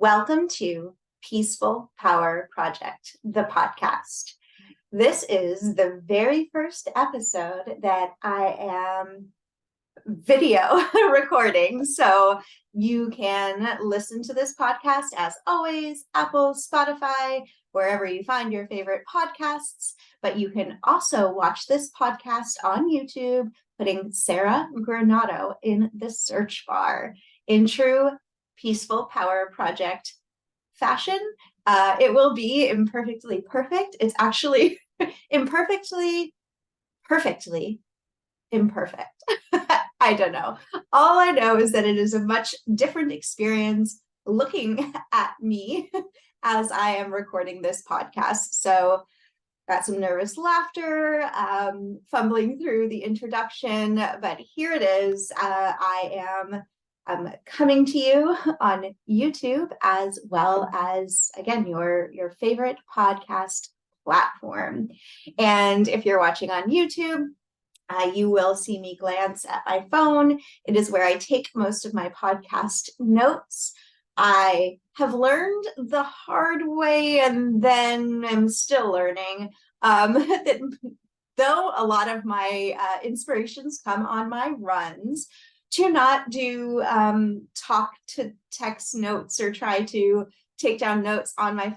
Welcome to Peaceful Power Project, the podcast. This is the very first episode that I am video recording. So you can listen to this podcast as always, Apple, Spotify, wherever you find your favorite podcasts. But you can also watch this podcast on YouTube, putting Sarah Granato in the search bar. In true Peaceful Power Project fashion, it will be imperfectly perfect. It's actually perfectly imperfect. I don't know. All I know is that it is a much different experience looking at me as I am recording this podcast. So got some nervous laughter, fumbling through the introduction, but here it is. I'm coming to you on YouTube as well as, again, your favorite podcast platform. And if you're watching on YouTube, you will see me glance at my phone. It is where I take most of my podcast notes. I have learned the hard way, and then I'm still learning that though a lot of my inspirations come on my runs, to not do talk to text notes or try to take down notes on my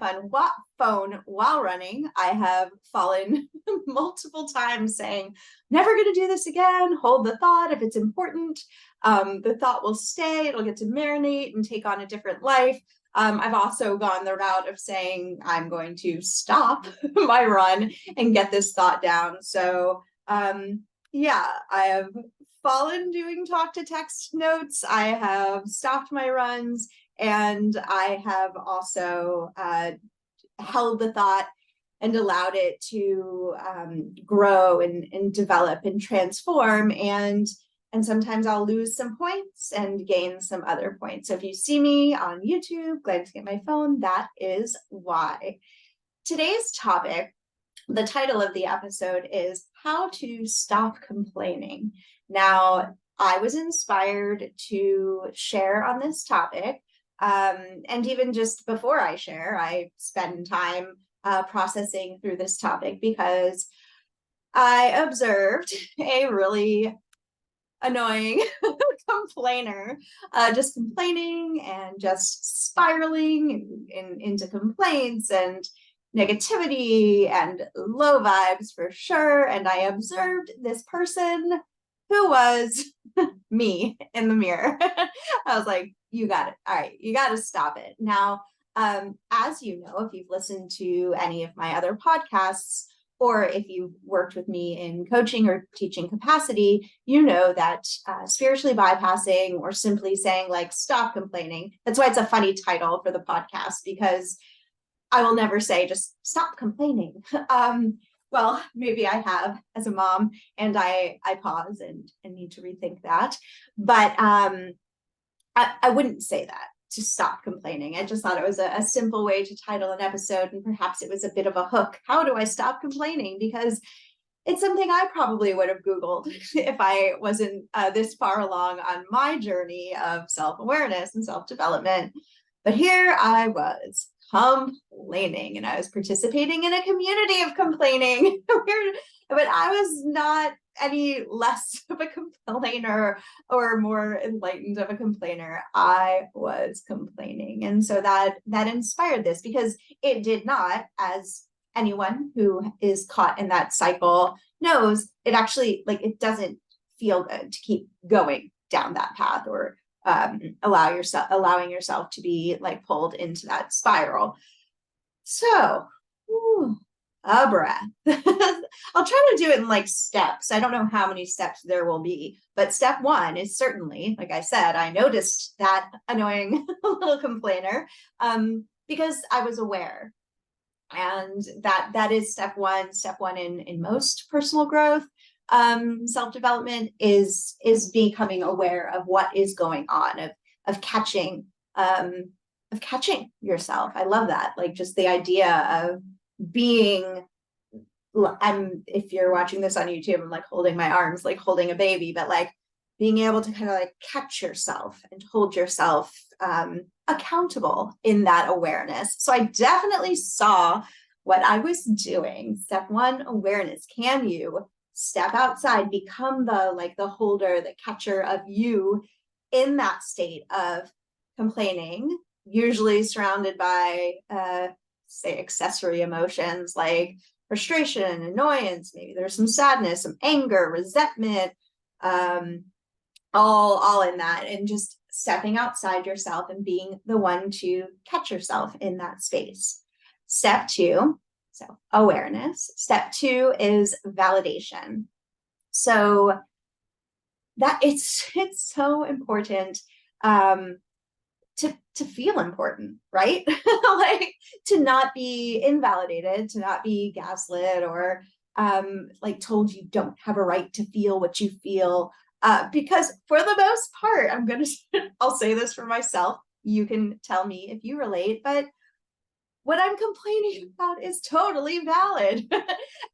phone while running. I have fallen multiple times saying, never going to do this again. Hold the thought. If it's important, the thought will stay. It'll get to marinate and take on a different life. I've also gone the route of saying, I'm going to stop my run and get this thought down. So yeah, I have fallen doing talk to text notes. I have stopped my runs, and I have also held the thought and allowed it to grow and develop and transform. And sometimes I'll lose some points and gain some other points. So if you see me on YouTube glancing at my phone, that is why. Today's topic, the title of the episode, is How to Stop Complaining. Now, I was inspired to share on this topic. And even just before I share, I spend time processing through this topic because I observed a really annoying complainer, just complaining and just spiraling into complaints and negativity and low vibes for sure. And I observed this person who was me in the mirror. I was like, you got it. All right, you got to stop it. Now, as you know, if you've listened to any of my other podcasts, or if you've worked with me in coaching or teaching capacity, you know that spiritually bypassing, or simply saying like, stop complaining. That's why it's a funny title for the podcast, because I will never say just stop complaining. Well, maybe I have as a mom, and I pause and need to rethink that. But I wouldn't say that, to stop complaining. I just thought it was a simple way to title an episode, and perhaps it was a bit of a hook. How do I stop complaining? Because it's something I probably would have Googled if I wasn't this far along on my journey of self-awareness and self-development. But here I was complaining, and I was participating in a community of complaining. But I was not any less of a complainer or more enlightened of a complainer. I was complaining. And so that inspired this, because it did not, as anyone who is caught in that cycle knows, it actually, like, it doesn't feel good to keep going down that path, or allowing yourself to be like pulled into that spiral. So, a breath. I'll try to do it in like steps. I don't know how many steps there will be, but step one is certainly, like I said, I noticed that annoying little complainer because I was aware. And that is step one. Step one in most personal growth, self-development, is becoming aware of what is going on, of catching yourself. I love that. Like, just the idea of being, if you're watching this on YouTube, I'm like holding my arms like holding a baby, but like being able to kind of like catch yourself and hold yourself accountable in that awareness. So I definitely saw what I was doing. Step one, awareness. Can you step outside, become the holder, the catcher of you in that state of complaining, usually surrounded by say accessory emotions like frustration, annoyance, maybe there's some sadness, some anger, resentment, all in that, and just stepping outside yourself and being the one to catch yourself in that space. Step two, so awareness. Step two is validation. So that it's so important to feel important, right? Like to not be invalidated, to not be gaslit or like told you don't have a right to feel what you feel. Because for the most part, I'll say this for myself. You can tell me if you relate, but what I'm complaining about is totally valid.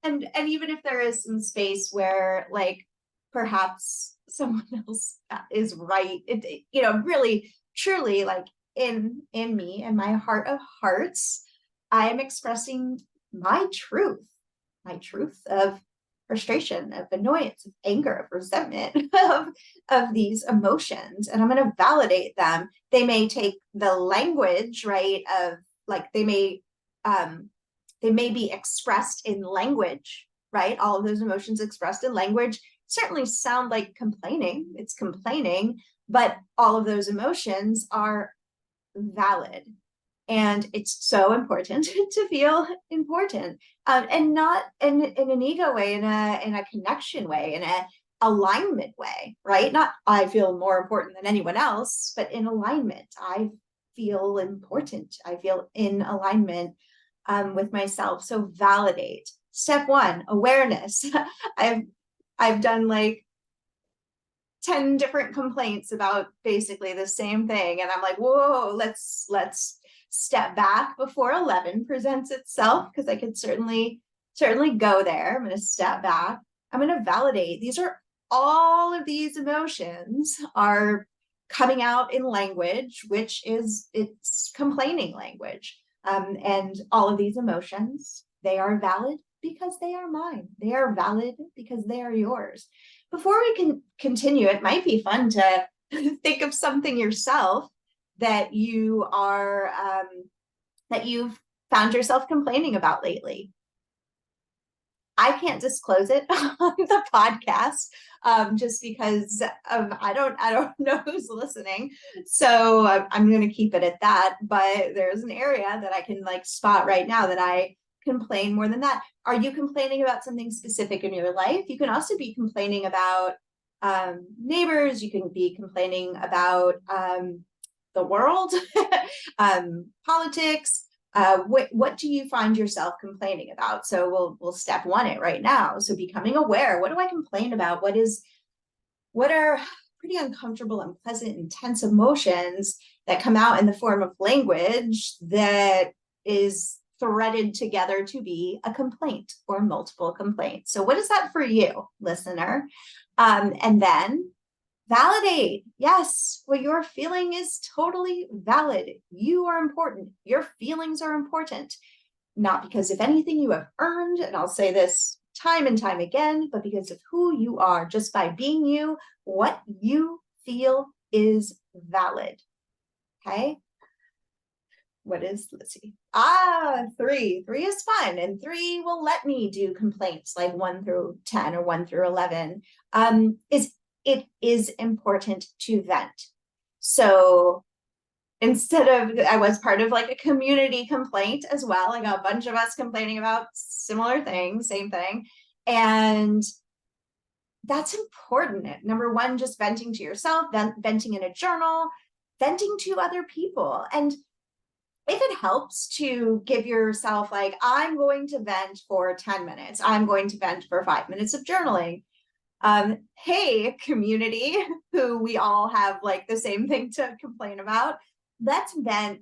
and even if there is some space where like perhaps someone else is right, really truly like in me and my heart of hearts, I am expressing my truth of frustration, of annoyance, of anger, of resentment, of these emotions, and I'm going to validate them. They may take the language, right, of like they may be expressed in language, right? All of those emotions expressed in language certainly sound like complaining. It's complaining, but all of those emotions are valid. And it's so important to feel important, and not in an ego way, in a connection way, in a alignment way, right? Not I feel more important than anyone else, but in alignment. I feel important. I feel in alignment with myself. So validate. Step one, awareness. I've done like 10 different complaints about basically the same thing, and I'm like, whoa, let's step back before 11 presents itself, because I could certainly go there. I'm going to step back. I'm going to validate. All of these emotions are coming out in language, which is it's complaining language. And all of these emotions, they are valid because they are mine. They are valid because they are yours. Before we can continue, it might be fun to think of something yourself that you are that you've found yourself complaining about lately. I can't disclose it on the podcast just because of I don't know who's listening, so I'm going to keep it at that. But there's an area that I can like spot right now that I complain more than that. Are you complaining about something specific in your life? You can also be complaining about neighbors. You can be complaining about the world, politics. What do you find yourself complaining about? So we'll step one it right now. So becoming aware. What do I complain about? What are pretty uncomfortable, unpleasant, intense emotions that come out in the form of language that is threaded together to be a complaint or multiple complaints? So what is that for you, listener? And then validate. Yes, what you're feeling is totally valid. You are important. Your feelings are important. Not because of anything you have earned, and I'll say this time and time again, but because of who you are. Just by being you, what you feel is valid. Okay? Let's see. Three. Three is fun, and three will let me do complaints like 1 through 10 or 1 through 11. It is important to vent. So instead of, I was part of like a community complaint as well. I got a bunch of us complaining about similar things, same thing. And that's important. Number one, just venting to yourself, venting in a journal, venting to other people. And if it helps to give yourself like, I'm going to vent for 10 minutes, I'm going to vent for 5 minutes of journaling. Hey, community, who we all have like the same thing to complain about, let's vent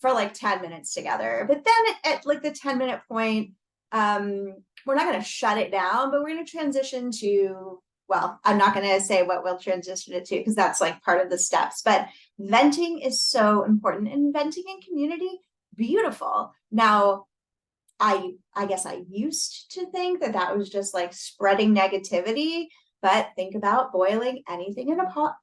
for like 10 minutes together. But then at like the 10-minute point, we're not going to shut it down, but we're going to transition to well, I'm not going to say what we'll transition it to because that's like part of the steps, but venting is so important, and venting in community, beautiful. Now, I guess I used to think that that was just like spreading negativity, but think about boiling anything in a pot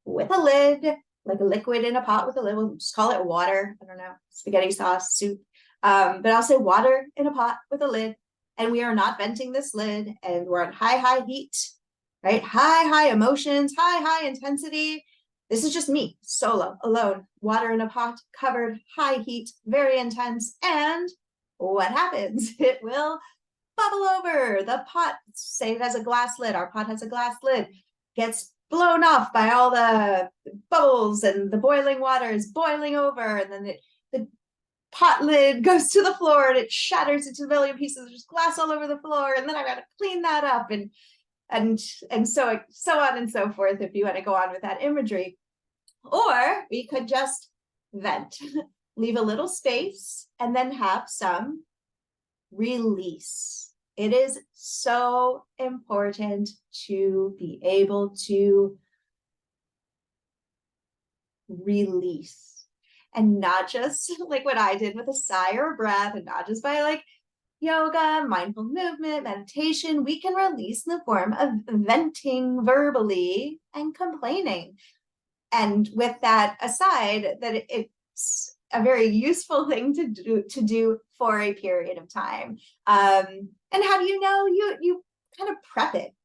with a lid, like a liquid in a pot with a lid. We'll just call it water. I don't know, spaghetti sauce, soup. But I'll say water in a pot with a lid, and we are not venting this lid, and we're on high heat, right? High emotions, high intensity. This is just me, solo, alone, water in a pot, covered, high heat, very intense, and what happens? It will bubble over. The pot, say it has a glass lid, our pot has a glass lid, gets blown off by all the bubbles, and the boiling water is boiling over, and then the pot lid goes to the floor and it shatters into a million pieces. There's glass all over the floor, and then I gotta clean that up, and so on and so forth, if you want to go on with that imagery. Or we could just vent, leave a little space, and then have some release. It is so important to be able to release, and not just like what I did with a sigh or a breath, and not just by like yoga, mindful movement, meditation. We can release in the form of venting verbally and complaining. And with that aside, that it's a very useful thing to do for a period of time. And how do you know? You kind of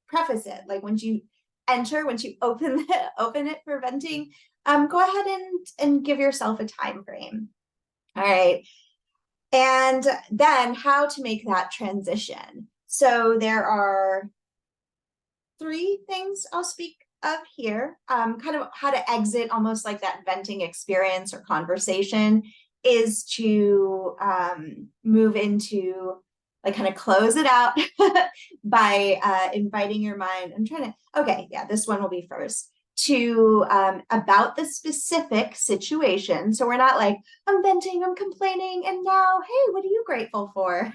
preface it, like once you open it for venting, go ahead and give yourself a time frame. All right. And then how to make that transition. So there are 3 things I'll speak of here. Kind of how to exit almost like that venting experience or conversation is to move into like kind of close it out by inviting your mind. This one will be first, to about the specific situation. So we're not like, I'm venting, I'm complaining, and now, hey, what are you grateful for?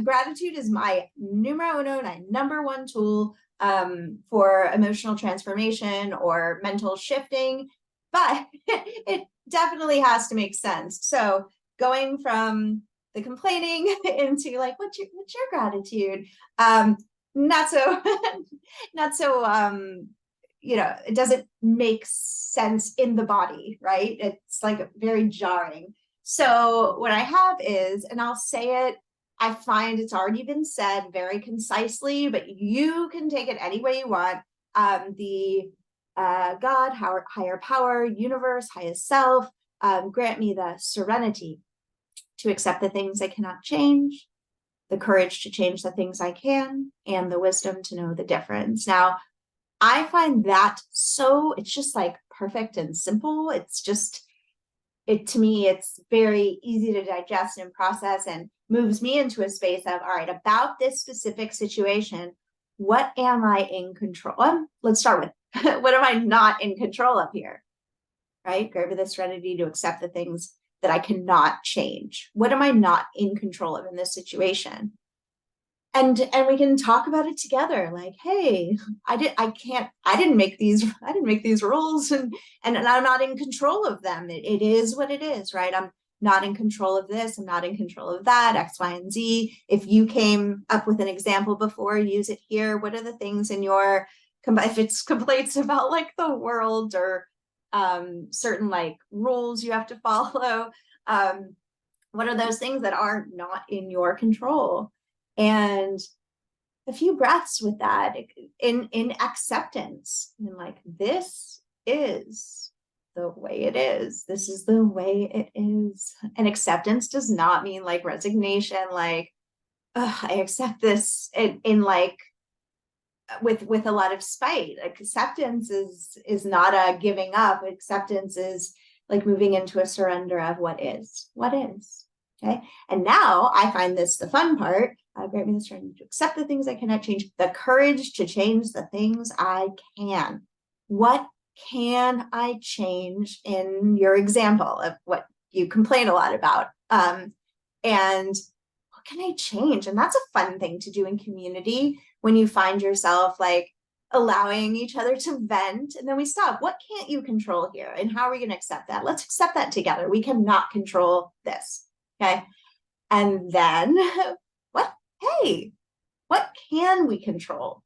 Gratitude is my numero uno, my number one tool for emotional transformation or mental shifting, but it definitely has to make sense. So going from the complaining into like, what's your gratitude? Not so it doesn't make sense in the body, right? It's like very jarring. So what I have is, and I'll say it, I find it's already been said very concisely, but you can take it any way you want. The God, higher power, universe, highest self, grant me the serenity to accept the things I cannot change, the courage to change the things I can, and the wisdom to know the difference. Now, I find that it's just like perfect and simple. To me, it's very easy to digest and process, and moves me into a space of, all right, about this specific situation, what am I in control of? Let's start with, what am I not in control of here, right? Grant me the serenity to accept the things that I cannot change. What am I not in control of in this situation? And we can talk about it together, like, hey, I didn't make these rules, and I'm not in control of them. It is what it is, right? I'm not in control of this, I'm not in control of that, X, Y, and Z. If you came up with an example before, use it here. What are the things in your, if it's complaints about like the world or certain like rules you have to follow, what are those things that are not in your control? And a few breaths with that in acceptance, and like, this is the way it is. This is the way it is. And acceptance does not mean like resignation, like, I accept this in like with a lot of spite. Acceptance is not a giving up. Acceptance is like moving into a surrender of what is. Okay. And now I find this the fun part. Grant me the strength to accept the things I cannot change, the courage to change the things I can. What can I change in your example of what you complain a lot about? And what can I change? And that's a fun thing to do in community when you find yourself like allowing each other to vent, and then we stop. What can't you control here? And how are we going to accept that? Let's accept that together. We cannot control this. Okay. And then what? Hey, what can we control?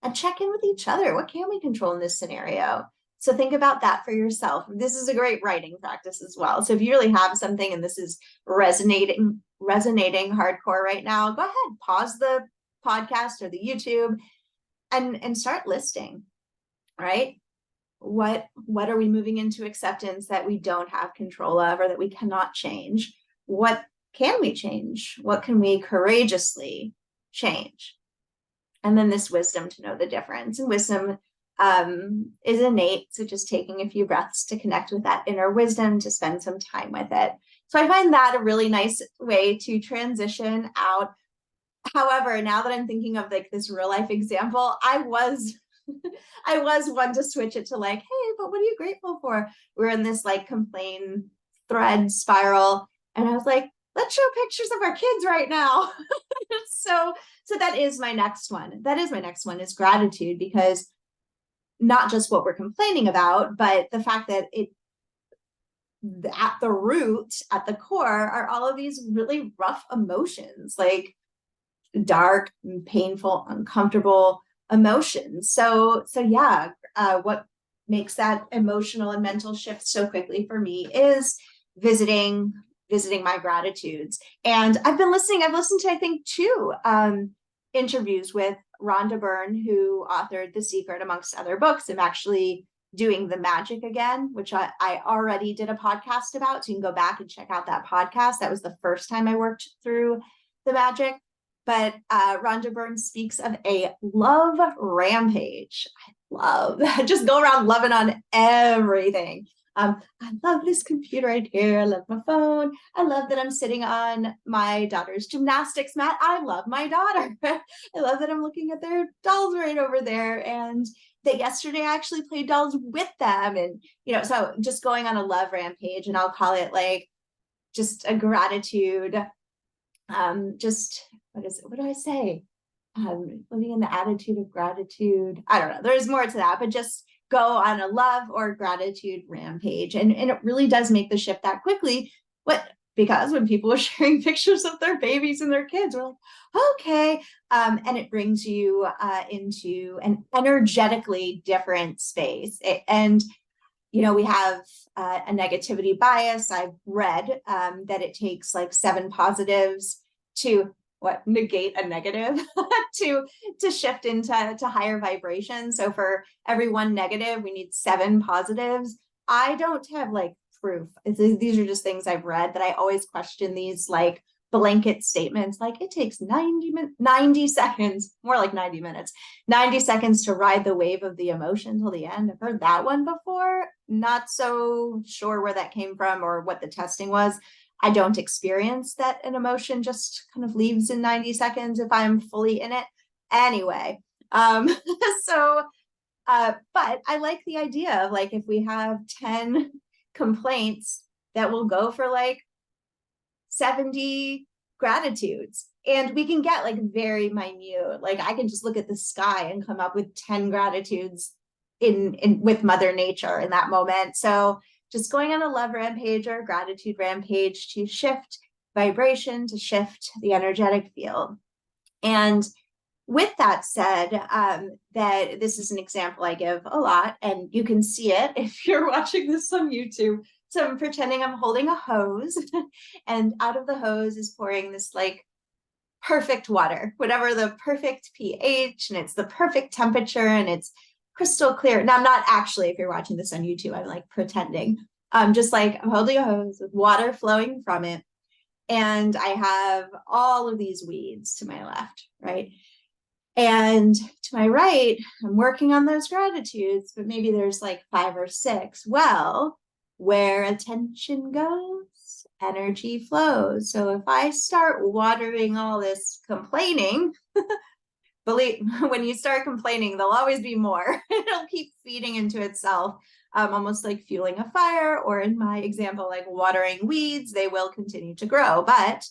And check in with each other. What can we control in this scenario? So think about that for yourself. This is a great writing practice as well. So if you really have something and this is resonating hardcore right now, go ahead, pause the podcast or the YouTube and start listing, right? What are we moving into acceptance that we don't have control of or that we cannot change? What can we change? What can we courageously change? And then this wisdom to know the difference. And wisdom is innate. So just taking a few breaths to connect with that inner wisdom, to spend some time with it. So I find that a really nice way to transition out. However, now that I'm thinking of like this real life example, I was one to switch it to like, hey, but what are you grateful for? We're in this like complain thread spiral. And I was like, let's show pictures of our kids right now. So that is my next one. That is my next one, is gratitude, because not just what we're complaining about, but the fact that it at the root, at the core, are all of these really rough emotions, like dark, painful, uncomfortable emotions. So yeah, what makes that emotional and mental shift so quickly for me is visiting my gratitudes. And I've listened to, I think, two interviews with Rhonda Byrne, who authored The Secret, amongst other books. I'm actually doing The Magic again, which I already did a podcast about. So you can go back and check out that podcast. That was the first time I worked through The Magic. But Rhonda Byrne speaks of a love rampage. I love just go around loving on everything. I love this computer right here. I love my phone. I love that I'm sitting on my daughter's gymnastics mat. I love my daughter. I love that I'm looking at their dolls right over there. And that yesterday I actually played dolls with them. And, so just going on a love rampage, and I'll call it like just a gratitude. What do I say? Living in the attitude of gratitude. I don't know. There's more to that, but just go on a love or gratitude rampage. And it really does make the shift that quickly. Because when people are sharing pictures of their babies and their kids, we're like, okay. And it brings you into an energetically different space. We have a negativity bias. I've read that it takes like 7 positives to negate a negative to shift into higher vibration. So for every 1 negative, we need 7 positives. I don't have like proof. These are just things I've read, that I always question these like blanket statements, like it takes 90 seconds, more like 90 minutes, 90 seconds to ride the wave of the emotion till the end. I've heard that one before. Not so sure where that came from or what the testing was. I don't experience that an emotion just kind of leaves in 90 seconds if I'm fully in it. Anyway, but I like the idea of like, if we have 10 complaints, that will go for like 70 gratitudes, and we can get like very minute. Like I can just look at the sky and come up with 10 gratitudes in with Mother Nature in that moment. So just going on a love rampage or a gratitude rampage to shift vibration, to shift the energetic field. And with that said, that this is an example I give a lot, and you can see it if you're watching this on YouTube. So I'm pretending I'm holding a hose, and out of the hose is pouring this like perfect water, whatever the perfect pH, and it's the perfect temperature, and it's crystal clear. Now, I'm not actually, if you're watching this on YouTube, I'm like pretending. Just like I'm holding a hose with water flowing from it. And I have all of these weeds to my left, right? And to my right, I'm working on those gratitudes, but maybe there's like 5 or 6. Well, where attention goes, energy flows. So if I start watering all this complaining, when you start complaining, there'll always be more. It'll keep feeding into itself, almost like fueling a fire, or in my example, like watering weeds, they will continue to grow. But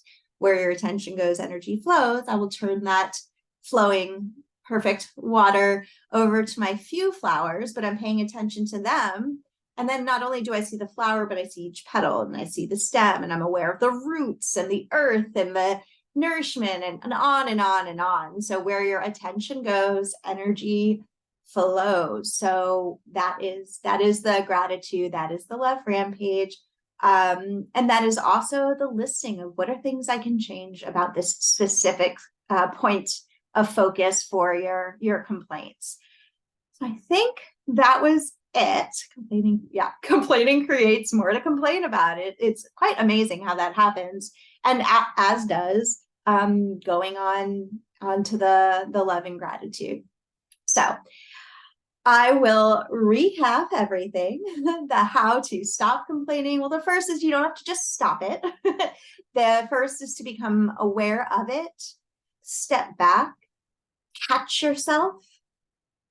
where your attention goes, energy flows. I will turn that flowing, perfect water over to my few flowers, but I'm paying attention to them. And then not only do I see the flower, but I see each petal and I see the stem, and I'm aware of the roots and the earth and the nourishment, and on and on and on. So where your attention goes, energy flows. So that is the gratitude, that is the love rampage. And that is also the listing of what are things I can change about this specific point of focus for your complaints. So I think that was it. Complaining creates more to complain about. It's quite amazing how that happens, and as does going on to the love and gratitude. So I will recap everything. The how to stop complaining. Well, the first is you don't have to just stop it. The first is to become aware of it, step back, catch yourself,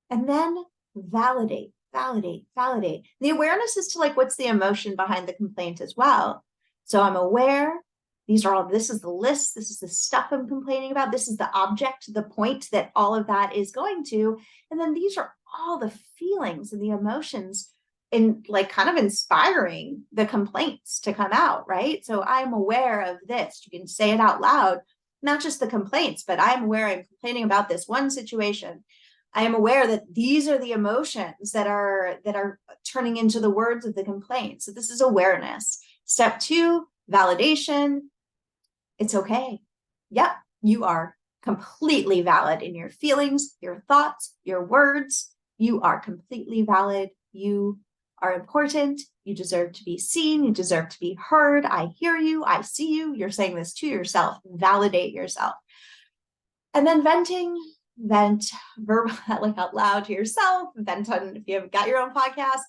and then validate. The awareness is to like, what's the emotion behind the complaint as well. So I'm aware, this is the list, this is the stuff I'm complaining about, this is the object, the point that all of that is going to, and then these are all the feelings and the emotions in like kind of inspiring the complaints to come out, right? So I'm aware of this. You can say it out loud, not just the complaints, but I'm aware I'm complaining about this one situation. I am aware that these are the emotions that are turning into the words of the complaint. So this is awareness. Step 2, validation. It's okay. Yep, you are completely valid in your feelings, your thoughts, your words. You are completely valid. You are important. You deserve to be seen. You deserve to be heard. I hear you. I see you. You're saying this to yourself. Validate yourself. And then venting. Vent verbal, like out loud to yourself, vent on if you have got your own podcast,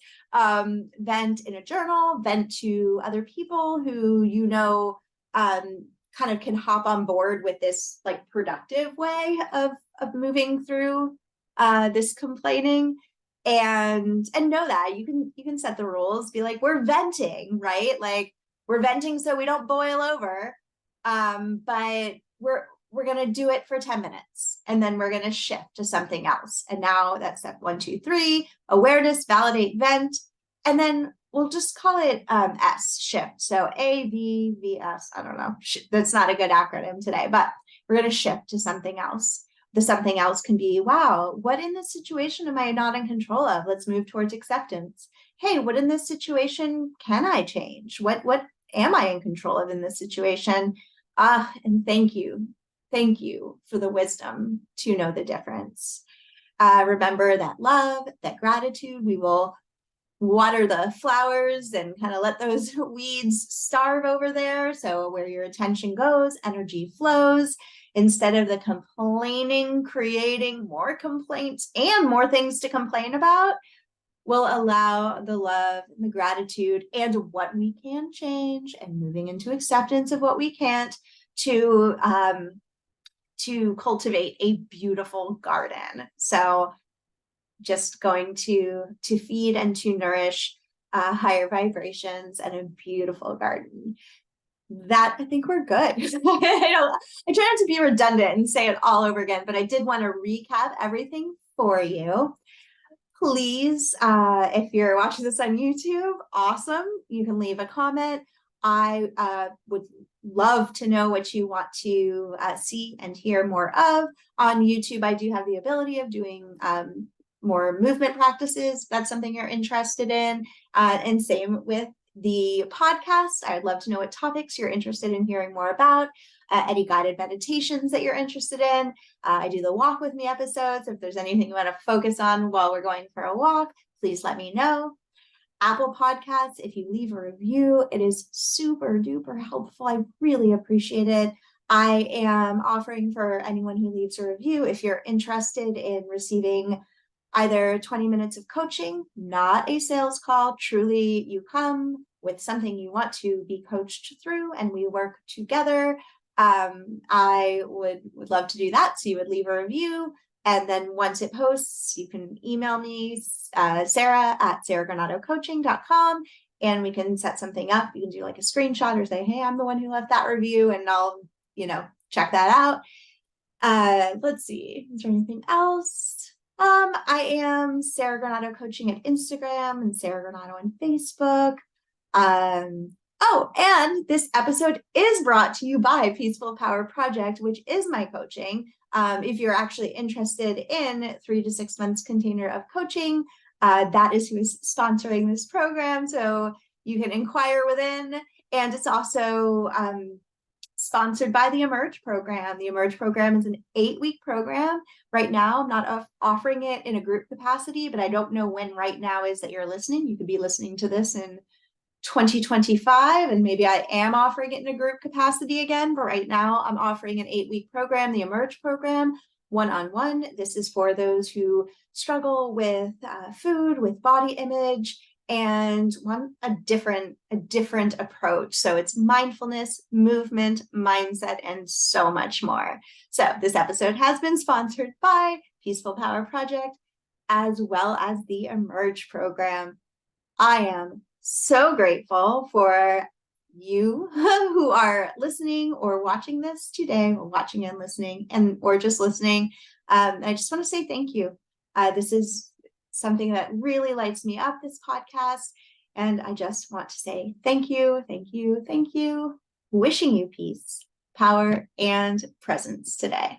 vent in a journal, vent to other people who you know kind of can hop on board with this like productive way of moving through this complaining, and know that you can set the rules, be like, we're venting, right? Like we're venting so we don't boil over, but we're going to do it for 10 minutes and then we're going to shift to something else. And now that's step 1, 2, 3, awareness, validate, vent. And then we'll just call it S, shift. So AVVS, I don't know. That's not a good acronym today, but we're going to shift to something else. The something else can be, wow, what in this situation am I not in control of? Let's move towards acceptance. Hey, what in this situation can I change? What am I in control of in this situation? And thank you. Thank you for the wisdom to know the difference. Remember that love, that gratitude, we will water the flowers and kind of let those weeds starve over there. So where your attention goes, energy flows. Instead of the complaining, creating more complaints and more things to complain about, we'll allow the love and the gratitude and what we can change and moving into acceptance of what we can't to cultivate a beautiful garden. So just going to feed and to nourish higher vibrations and a beautiful garden. That, I think we're good. I try not to be redundant and say it all over again, but I did want to recap everything for you. Please, if you're watching this on YouTube, awesome. You can leave a comment. I would love to know what you want to see and hear more of. On YouTube, I do have the ability of doing more movement practices. That's something you're interested in. And same with the podcast. I would love to know what topics you're interested in hearing more about. Any guided meditations that you're interested in. I do the walk with me episodes. If there's anything you want to focus on while we're going for a walk, please let me know. Apple Podcasts, if you leave a review, it is super duper helpful. I really appreciate it. I am offering for anyone who leaves a review, if you're interested in receiving either 20 minutes of coaching, not a sales call, truly you come with something you want to be coached through and we work together. I would love to do that. So you would leave a review. And then once it posts, you can email me, Sarah at sarahgranadocoaching.com, and we can set something up. You can do like a screenshot or say, hey, I'm the one who left that review, and I'll check that out. Let's see, is there anything else? I am Sarah Granado Coaching at Instagram and Sarah Granado on Facebook. Oh, and this episode is brought to you by Peaceful Power Project, which is my coaching. If you're actually interested in 3 to 6 months container of coaching, that is who is sponsoring this program. So you can inquire within, and it's also sponsored by the Emerge program. The Emerge program is an 8-week program. Right now, I'm not offering it in a group capacity, but I don't know when right now is that you're listening. You could be listening to this in 2025, and maybe I am offering it in a group capacity again, but right now I'm offering an 8-week program, the Emerge program, one-on-one. This is for those who struggle with food, with body image, and want a different approach. So it's mindfulness, movement, mindset, and so much more. So this episode has been sponsored by Peaceful Power Project, as well as the Emerge program. I am so grateful for you who are listening or watching this today, or watching and listening, or just listening. I just want to say thank you. This is something that really lights me up, this podcast. And I just want to say thank you, thank you, thank you. Wishing you peace, power, and presence today.